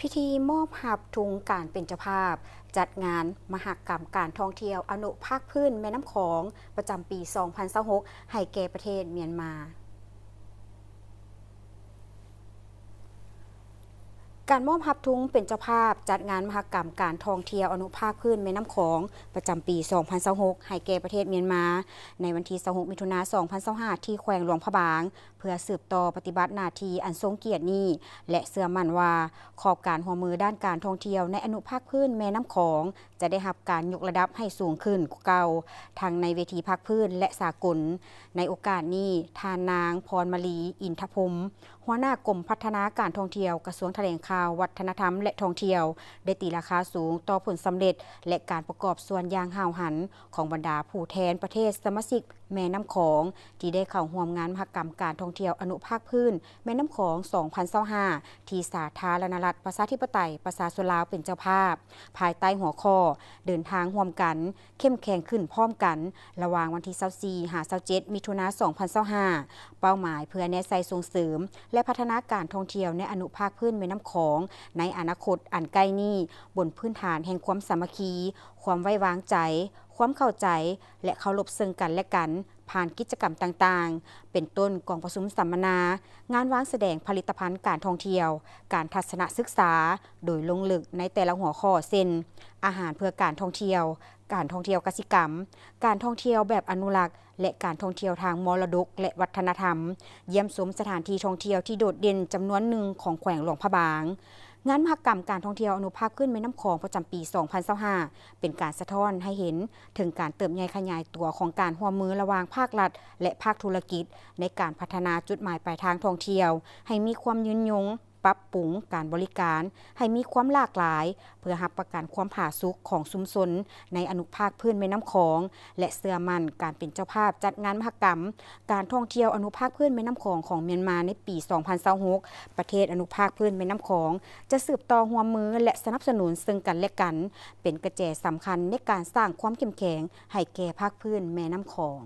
พิธีมอบหับทุงการเป็นเจ้าภาพจัดงานมหกรรมการท่องเที่ยวอนุภาคพื้นแม่น้ำของประจำปี 2026 ให้แก่ประเทศเมียนมาการมอบหับทุงเป็นเจ้าภาพจัดงานมหกรรมการท่องเที่ยวอนุภาคพื้นแม่น้ำของประจำปี 2026 ให้แก่ประเทศเมียนมาในวันที่ 26 มิถุนายน 2025 ที่แขวงหลวงพระบางเพื่อสืบต่อปฏิบัติหน้าที่อันทรงเกียรตินี้และเชื่อมั่นว่าขอบการร่วมมือด้านการท่องเที่ยวในอนุภาคพื้นแม่น้ำของจะได้รับการยกระดับให้สูงขึ้นกว่าเก่าทั้งในเวทีภาคพื้นและสากลในโอกาสนี้ทานนางพรมลีอินทพรมหัวหน้ากรมพัฒนาการท่องเที่ยวกระทรวงแถลงข่าววัฒนธรรมและท่องเที่ยวได้ตีราคาสูงต่อผลสำเร็จและการประกอบส่วนอย่างห้าวหันของบรรดาผู้แทนประเทศสมาชิกแม่น้ำของที่ได้เข้าร่วมงานมหกรรมการท่องเที่ยวอนุภาคพื้นแม่น้ำของ 2025 ที่สาธารณรัฐประชาธิปไตยประชาชนลาวเป็นเจ้าภาพภายใต้หัวข้อเดินทางร่วมกันเข้มแข็งขึ้นพร้อมกันระหว่างวันที่ 24 27 มิถุนายน 2025 เป้าหมายเพื่อแนใส่ส่งเสริมและพัฒนาการท่องเที่ยวในอนุภาคพื้นแม่น้ำของในอนาคตอันใกล้นี้บนพื้นฐานแห่งความสามัคคีความไว้วางใจความเข้าใจและเคารพซึ่งกันและกันผ่านกิจกรรมต่างๆเป็นต้นกองประชุมสัมมนางานวางแสดงผลิตภัณฑ์การท่องเที่ยวการทัศนศึกษาโดยลงลึกในแต่ละหัวข้อเช่นอาหารเพื่อการท่องเที่ยวการท่องเที่ยวกสิกรรมการท่องเที่ยวแบบอนุรักษ์และการท่องเที่ยวทางมรดกและวัฒนธรรมเยี่ยมชมสถานที่ท่องเที่ยวที่โดดเด่นจำนวนหนึ่งของแขวงหลวงพระบางงานมหกรรมการท่องเที่ยวอนุภาคขึ้นแม่น้ำของประจำปี 2025 เป็นการสะท้อนให้เห็นถึงการเติบใหญ่ขยายตัวของการร่วมมือระหว่างภาครัฐและภาคธุรกิจในการพัฒนาจุดหมายปลายทางท่องเที่ยวให้มีความยืนยงปรับปรุงการบริการให้มีความหลากหลายเพื่อรับประกันความผาสุกของชุมชนในอนุภาคพื้นแม่น้ำของและเชื่อมั่นการเป็นเจ้าภาพจัดงานมหกรรมการท่องเที่ยวอนุภาคพื้นแม่น้ำของของเมียนมาในปี 2026 ประเทศอนุภาคพื้นแม่น้ำของจะสืบต่อร่วมมือและสนับสนุนซึ่งกันและกันเป็นกระแสสำคัญในการสร้างความเข้มแข็งให้แก่ภาคพื้นแม่น้ำของ